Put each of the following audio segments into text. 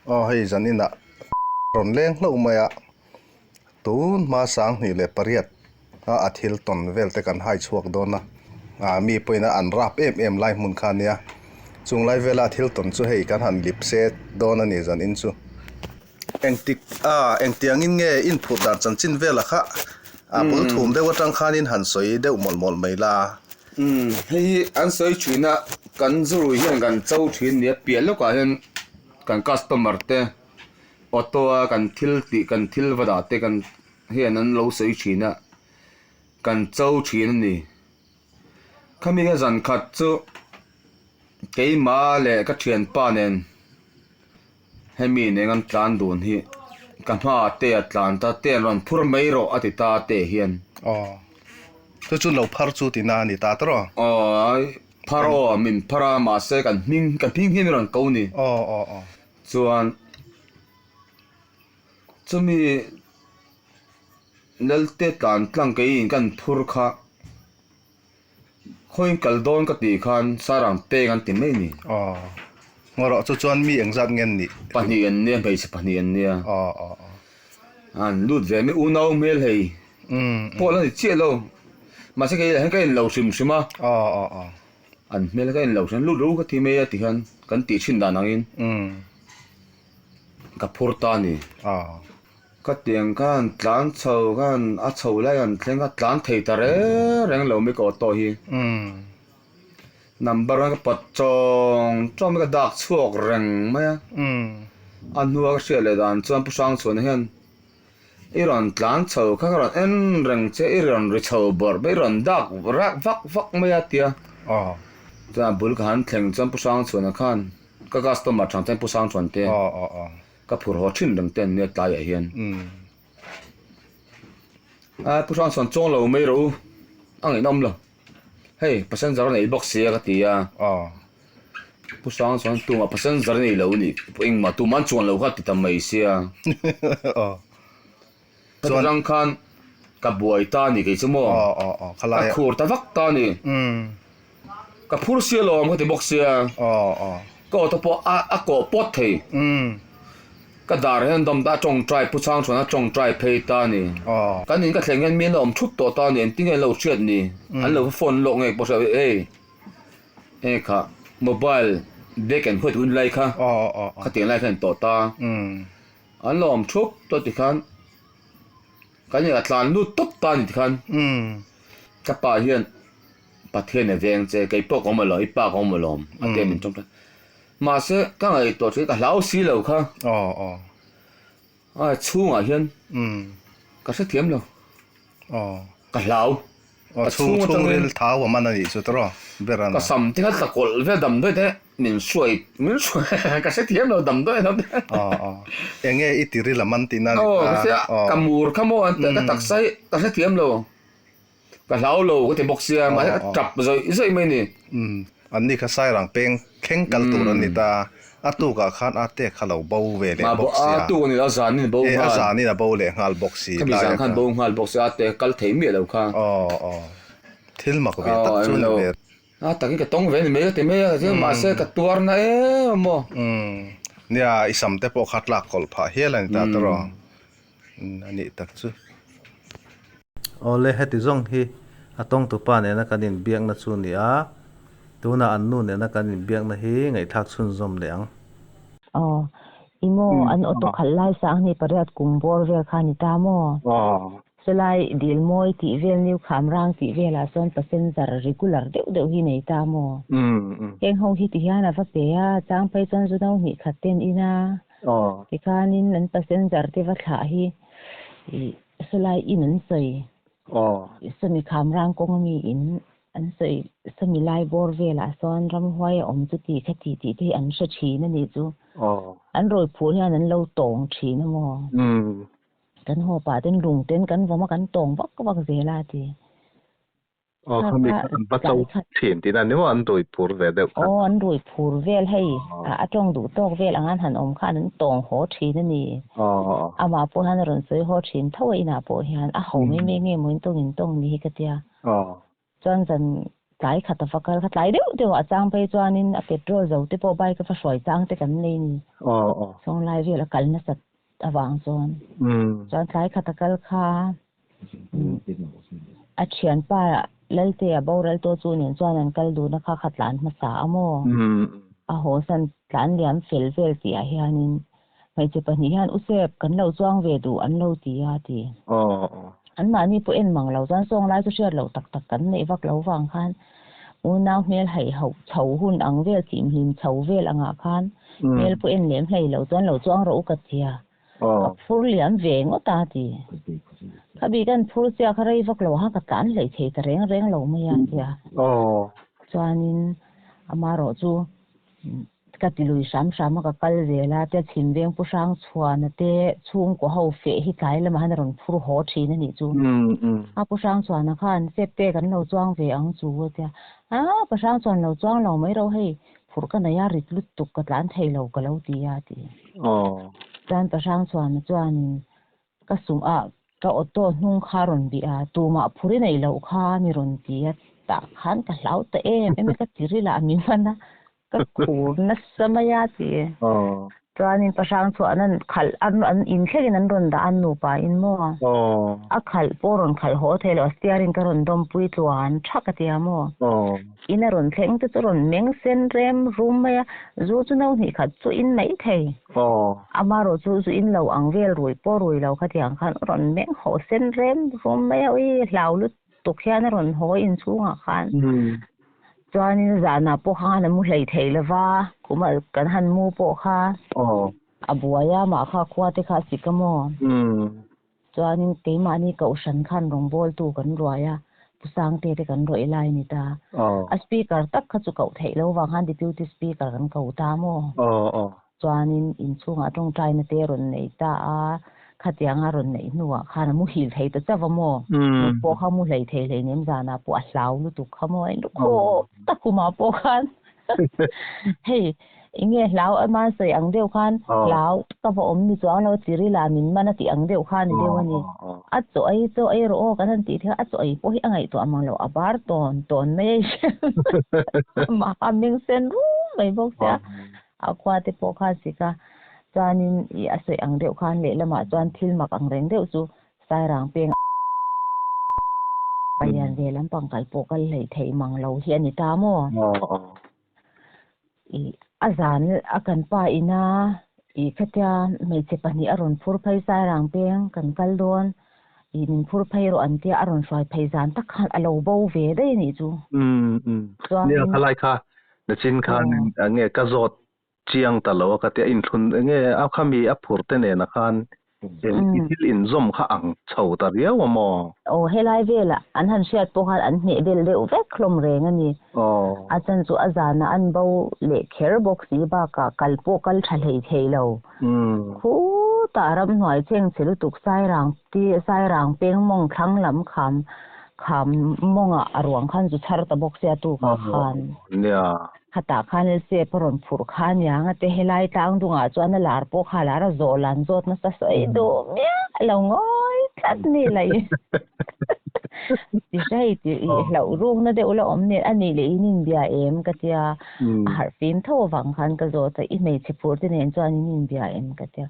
hei zanina ron leng hlo maya tun ma sang ni le pariat a thil ton velte kan hai chuak dona mi poina an rap em lai mun khania chung lai vela thil ton chu hei kan han lip se dona ni zan in chu engtiang in nge in phut dar chan chin vela kha bul thum de watang khanin han soi de mol mai la hei an soi chuna kan zuru hian kan chau thin ne pial lo ka hian kan customer te auto kan thil wada te kan hian an lo soi china kan chau thin ni khami ga zan khat chu keima le ka thian pa nen hemi ne ngam tlan dun hi kan ma te atlan ta te ron phur mai ro atita te hian tu chu lo phar chu ti na ni ta tro ai pharo min phara ma se kan hing hin ron ko ni chuan chumi lelte tlan tlang ke in kan phur kha khoin kaldon ka ti khan sarang te kan ti mai ni ngoro chu chuan mi engzat ngen ni pani en ne bai se pani en ne an lut ve mi unau mel hei pola ni che lo ma se ke lo sim an mel ka in lo san lu ru ka ti me ya ti han kan ti chin da nang in ka phur ta ni ka tiang kan tlan chho kan a chho lai an thleng ka tlan thei ta re reng lo mi ko to hi number ka pat chong ka dak chuak reng ma ya an nuwa ka shele dan chuan pu sang chuan hian iron tlan chho ka ron en reng che iron ri chho bor be ron dak rak vak ma ya tia ta bul ka han thleng chuan pu sang chuan a khan ka customer chang chen pu sang chuan te ka phur ho thin dang ten ne tlai a hian pu sang chuan chong lo mai ro ang ai nom lo hei passenger nei box se ka tia pu sang chuan tu ma passenger nei lo ni pu ing ma tu man chuan lo kha ti tam mai sia chuan rang khan ka buai ta ni ke chumo khala ka khur ta vak ta ni ka phur sia lo ma ti box sia ko to po a ko pot thei ka dar hen dom da chong trai pu sang chuan a chong trai phei ta ni kan in ka thlengen mi lom thut to ta ni ting lo chet ni an lo phone lo nge po sa e kha mobile they can put un lai kha ka ti lai khan to ta an lom thup to ti khan kan ya tlan lu top ta ni khan ka pa hian pathian ne veng che kai po ko ma lo ipa ko ma lom ate min chong ma se ka ngai to che ka lau si lo kha chung a hian ka se thiam lo ka lau chung rel thau man ani chu tro beran ka sam tinga ta kol ve dam doi te min suai ka se thiam lo dam doi dam enge itiri la man tin na ka se ka mur khamo an ta tak sai ka se thiam lo ka lau lo ko te boxia ma trap zoi mai ni anni kha sai rang peng kheng kal tur ani ta atu ka khan ate khalo bo ve le boxia atu ni la zan ni bo ha zan ni na bo le ngal boxi ka zan khan bo ngal boxia ate kal thei mi lo kha thil ma ko be tak chu le ta ki ka tong ve ni me te me je ma se ka tuar na mo nia isam te po khat la kol pha helan ta tro ani tak chu ole heti zong hi atong tu pa ne na kanin biak na chu ni a tuna annu ne na kanin biak na hi ngai thak chun zom leang imo an auto khalai sang ni pariat kumbor ve khani ta mo selai dil moi ti vel niu kham rang ti vela son passenger regular deu hi nei ta mo eng ho hi ti hian ava pe a chang pai chon zu dau ni khaten ina ti khanin an passenger te va thla hi selai in an sei sami kham rang kong mi in an sei sami lai bor vela son ram hwai om chu ti khati ti te an sha thi na ni chu an roi phur hian an lo tong thi na mo kan ho pa ten lung ten kan voma kan tong vak zela ti khami kan ba chau thin tin an no an roi phur ve de an roi phur vel hei a tong du tok vel angan han om khan an tong ho thi na ni ama po han ron soi ho thin thawai na po hian a ho me nge moin tong in tong ni ka tia chon zan tlai khata fakal khat lai deuh a chang pe chuanin a petrol zo te po bike fa hroi chang te kan nei ni song lai vela kalna sat awang chuan chuan tlai khata kal kha a thian pa lalte a boral to chunin chuan an kal du na kha khatlan ma sa amo a ho san tlan liam fel vel ti a hianin mai che pani hian usep kan lo chuang ve du an lo ti a ti an ma ni po en mang lo chuan song lai chu hriat lo tak tak kan nei vak lo wang khan u nau hmel hei ho chho hun ang vel tim hlim chho vel anga khan mel po en lem hlei lo chuan lo chuang ro ka thia ka phur liam ve ngo ta ti khabi kan phur sia kharei vak lo ha ka tan lei thei ta reng reng lo mai ya thia chuanin amaro chu ka tilui sam sam ka kal vela te chhin veng pu sang chhuan te chung ko ho fe hi tlai lam han ron phur ho thin ani chu a pu sang chhuan khan sep te kan lo chuang ve ang chu tia pa sang chhuan lo chuang lo mai ro hei phur ka na ya rit lut tuk ka tlan thei lo ka lo ti ya ti tan pa sang chhuan chuanin ka sum a ka auto hnung kha ron bi a tu ma phuri nei lo kha mi ron ti a ta khan ka hlau ta em ka tiri la mi mana ka khur na samaya ti chuanin pa sang chhuan an khal an in thlegin an ron da an nu pa in mo a khal po ron khal ho thelo steering ka ron dom pui chuan thak ati amo in a ron thleng te chu ron meng sen rem room maya zu chu no ni khat chu in mai thei amaro chu in lo ang vel rui po rui lo khatiang khan ron meng ho sen rem room maya ui hlau lut tuk hian ron ho in chunga khan chuanin zana po kha na mu hlei thei lawa kuma kan han mu po kha abuaya ma kha khwa te kha sikamo chuanin keima ni ka ushan khan rong bol tu kan ruaya pusang te kan roi lai ni ta a speaker tak kha chu kau thei lo wang han deputy speaker kan kau ta mo chuanin in chunga tong trai na te ron nei ta a khatianga ron nei nuwa khana mu hil thei ta chawamo po kha mu hlei thei hlei nem zana po a hlau lu tu khamo ai lu kho takuma po khan hey inge hlau ama sei ang deu khan hlau ka bo om ni chuang lo chiri la min mana ti ang deu khan ni deu ani a cho ai ro kan an ti thia a cho ai po hi angai to amang lo abar ton mai ma aming sen ru mai bok sia a kwa te po kha sika chuanin i a sei ang deu khan le lama chuan thil mak ang reng deu chu sai rang peng payan ve lam pang kal po kal lei thei mang lo hi ani ta mo i azan akan pa ina i khatia mei che pani aron phur phai sai rang peng kan kal don i nin phur phai ro an tia aron swai phai zan tak khan alo bo ve dei ni chu ni khalai kha na chin khan nge ka zot chiang ta lo ka te in thun nge a khami a phur te ne na khan thil in zom kha ang chho ta riaw mo helai vela an han hriat po khan an hne vel deuh vek khlom reng ani a chan chu azana an bo le kher box hi ba ka kalpo kal thalei theilo khu taram hnuai cheng chelu tuk sai rang peng mong thlang lam kham monga arwang khan chu thar ta box ya tu ka khan khata khan se poron phur khan yang ate helai tang dunga chuan a lar po khala ra zolan zot na sa soi do mia lo ngoi tlat ni lai ti sai ti lo rung na de ulo om ne ani le inin bia em ka tia har fim tho wang khan ka zo ta i mei che phur te nen chuan inin bia em ka tia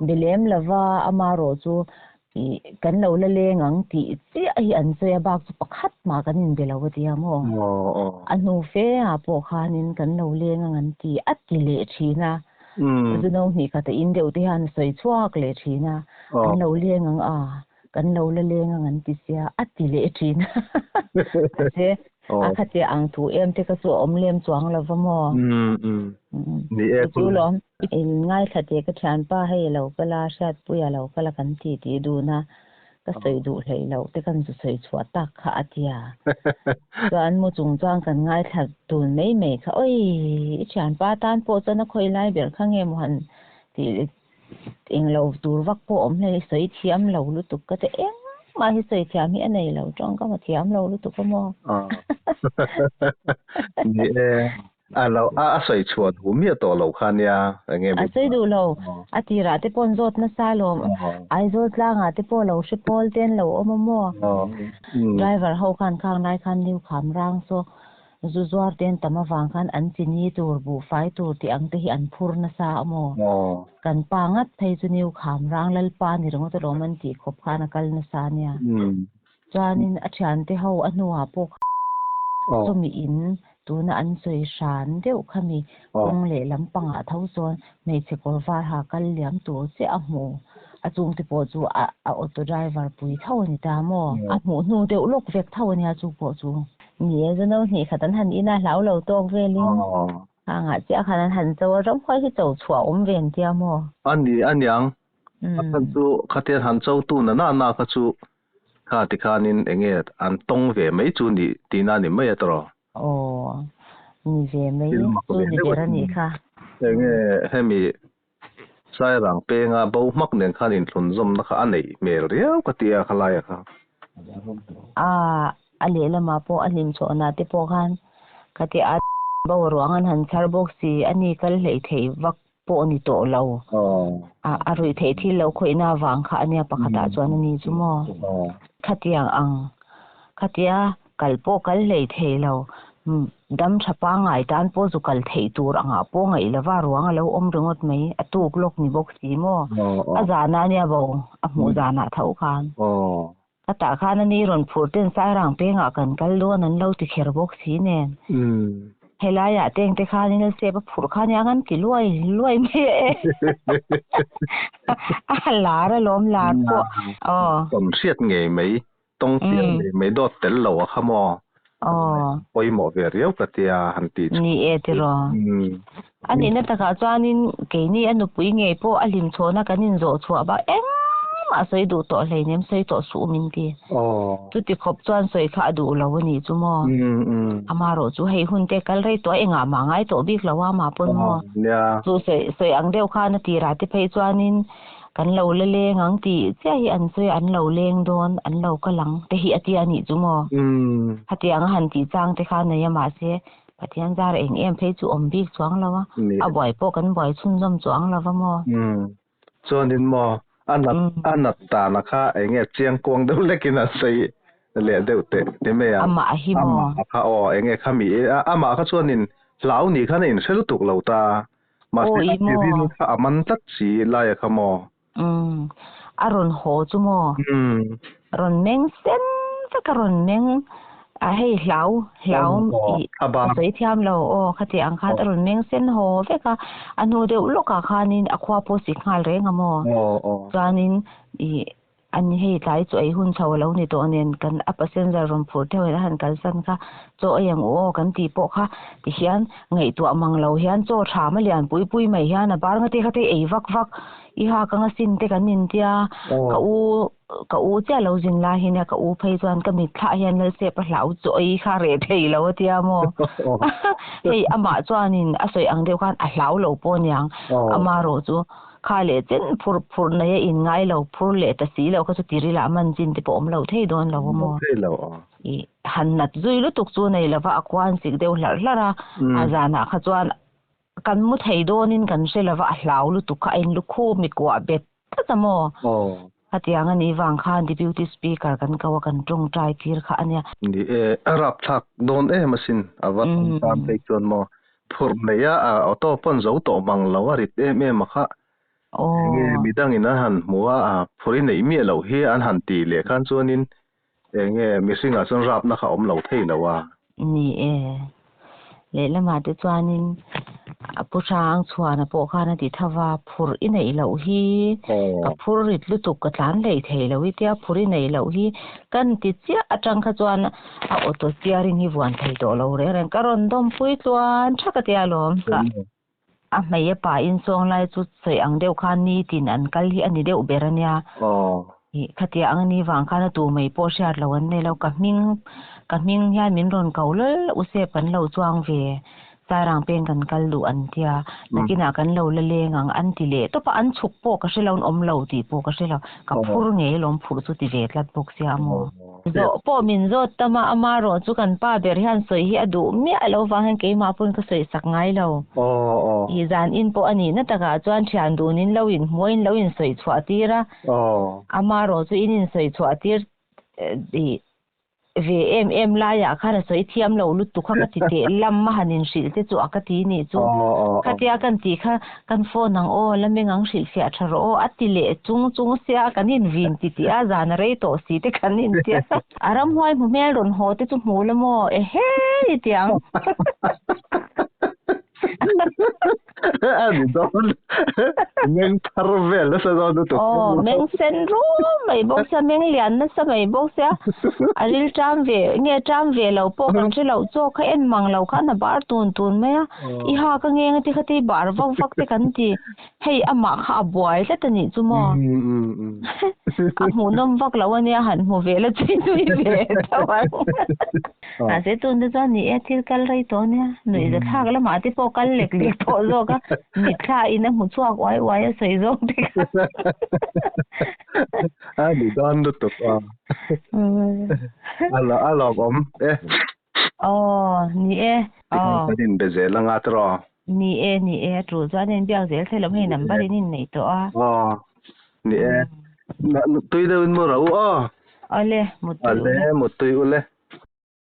bilem lawa amaro chu kan lo la leng ang ti chi ai an che bak chu pakhat ma kan in belo ti amo anu fe a po khanin kan lo leng ang an ti ati le thina du no ni ka ta in deu ti han soi chuak le thina kan lo leng ang kan lo la leng ang an ti sia ati le thina se akhate ang thu em te ka chu om lem chuang lova mo ni e chu lom il ngai khate ka than pa hei lo kala shat pu ya lo kala kan ti du na ka sei du hlei lo te kan chu sei chhuat tak kha atia chuan mu chung chuang kan ngai thak tun mei kha oi i than pa tan po chana khoi lai ber khange mo han ti eng lo tur vak po om nei sei thiam lo lu tuk ka te eng ma hi sei thiam hi anei lo tong ka ma thiam lo lu tuk mo ni e lo soi chuan hu mi to lo khania nge mi Asoi du lo atira te pon zot na salom ai zot la nga te po lo shipol ten lo omomo driver ho khan khang nai khan liu kham rang so zuzuar ten tamawang khan an chini tur bu fai tur ti ang te hi an phur na sa amo kan pangat thei chu niu kham rang lal pa ni rong to roman ti khop khana kal na sa nia chuanin a thian te ho anuwa po so mi in tuna an soi shan deuh khami kung le lampanga tho zon mei che kor var ha kal liam tu che a mu a chung te po chu a auto driver pui tho ni ta mo a mu nu deuh lok vek tho ni a chu po chu ni e no ni khatan han ina lau lo tong velin nga che khan han chaw rom khoi hi chaw chua ven tia mo an yang kan chu khater han chaw tu na ka chu kha ti khanin enge an tong ve mai chu ni tina ni mai atro ni ve mai chu ni dera ni kha enge hemi sai rang pe nga bo mak nen khanin thun zom na kha anei mel riau ka tia khalai kha ale lama po alim cho na te po khan ka ti a bo ruangan han char box si ani kal lei thei vak po ni to lo a rui thei thi lo khoina wang kha ania pakhata chuan ni chu mo khatia kalpo kal lei thei lo dam thapa ngai tan po zu kal thei tur anga po ngai lawa ruanga lo om ringot mai atuk lok ni box si mo azana nia bo a mu zana thau khan ta khan ani ron phurten sai rang pe nga kan kal lo nan lo ti kher box si nen helaya teng te khan ni se ba phur khan ya gan ki luai me lara lom lar po tom siat nge mai tong siat nge mai dot tel lo kha mo poi mo ve riau ka tia han ti ni e ti ro ani na ta ka chuanin ke ni anu pui nge po alim chona kanin zo chua ba ma soi du to hlei nem soi to su min ti tu ti khop chuan soi kha du lo ni chu mo amaro chu hei hun te kal rei to enga ma ngai to bik lawa ma pon mo chu soi ang deu kha na ti ra ti phei chuanin kan lo le le ngang ti che hi an soi an lo leng don an lo ka lang te hi ati ani chu mo hati ang han ti chang te kha na ya ma se pathian jar eng em phei chu om bik chuang lawa a boy po kan boy chun jom chuang lawa mo chuanin mo anat ta na kha enge chiang kong deuh lekina sei le deuh te me ama hi mo kha enge khami ama kha chuanin lau ni khan in sel tuk lo ta ma se rin kha aman tat si la ya khamo aron ho chu mo ron neng sen ta karon neng a hei hlau sei thiam lo khati ang khat ron neng sen ho ve ka anu deuh loka khanin akhwa po si khal re ngamo chuanin an hei tlai chu ei hun chho lo ni to nen kan a passenger room phur the we han kal san kha cho ayang kan ti po kha ti hian ngei tu amang lo hian cho tha ma lian pui mai hian a bar ngate khate ei vak i ha ka nga sin te kan nin tia ka u cha lo jin la hina ka u phei chuan ka mi thla hian le se pa hlau chu ei kha re thei lo tia mo hei ama chuanin a soi ang deu khan a hlau lo po nyang ama ro chu kha le chen phur na ye in ngai lo phur le ta si lo ka chu tiri la man jin te pom lo thei don lo mo i han nat zui lu tuk chu nei lawa akwan sik deu hlara azana kha chuan kan mu thei donin kan se lawa hlau lu tuk kha in lu khu mi kwa bet ta mo hatiang ani wang khan di beauty speaker kan kawa kan tong trai tir kha ania ni arab thak don masin awa tam pe chon mo phur ne ya auto pon zo to mang lawarit ma kha nge bidang ina han muwa phuri nei mi lo hi an han ti le khan chuanin nge misinga chon rap na kha om lo thei lawa ni le lama te chuanin puchang chuana po khana ti thawa phur i nei lo hi ka phur rit lu tuk ka tlan lei thei lo i tia phuri nei lo hi kan ti chia atang kha chuan a auto steering hi wan thei to lo re ren karon dom pui chuan thaka tia lom ka a mai pa in song lai chu sei ang deu khan ni tin an kal hi ani deu berania khatia angani wang khana tu mai po shar lawan ne lo ka ming ya min ron kaulal use pan lo chuang ve sarang pen kan kal lu an tia nakina kan lo la le ngang an ti le to pa an chuk po ka se lon om lo ti po ka se lo ka phur nge lom phur chu ti ve tlat bok sia mo zo po min zo tama amaro chu kan pa ber han soi hi adu mi alo wang han ke ma pun ka soi sak ngai lo i zan in po ani na taka chuan thian du nin lo in moin lo in soi chwa tira amaro chu in soi chwa tir di VM la ya khana soi thiam lo lut tu kha ka ti te lam ma hanin shil te chu akati ni chu khatia kan ti kha kan phone nang o lamengang shil fia tharo atile chung chung sia kanin vin ti ti a zan rei to si te kanin ti aram hoi mu mel ron ho te chu mu le mo e he tiang Ani don meng tarvel sa don to meng syndrome mai bok sa meng lian na sa mai bok sa alil tram ve nge tram ve lo po kan che lo cho kha en mang lo kha na bar tun tun me I ha ka nge ti khati bar vak vak te kan ti hei ama kha boy la tani chu mo a mu nom vak lo ani han mu ve la chin tu ve tawa a se tun de ni e thil kal rai to ne nui da thak la ma ti po kal lek lek to zo ka mi kha ina mu chuak wai wai sei zo te Ani don to ala om ni e din beze la nga tro ni e tru za nen biang zel thelam he number in nei to ni e tui de mo ra ale mutui ule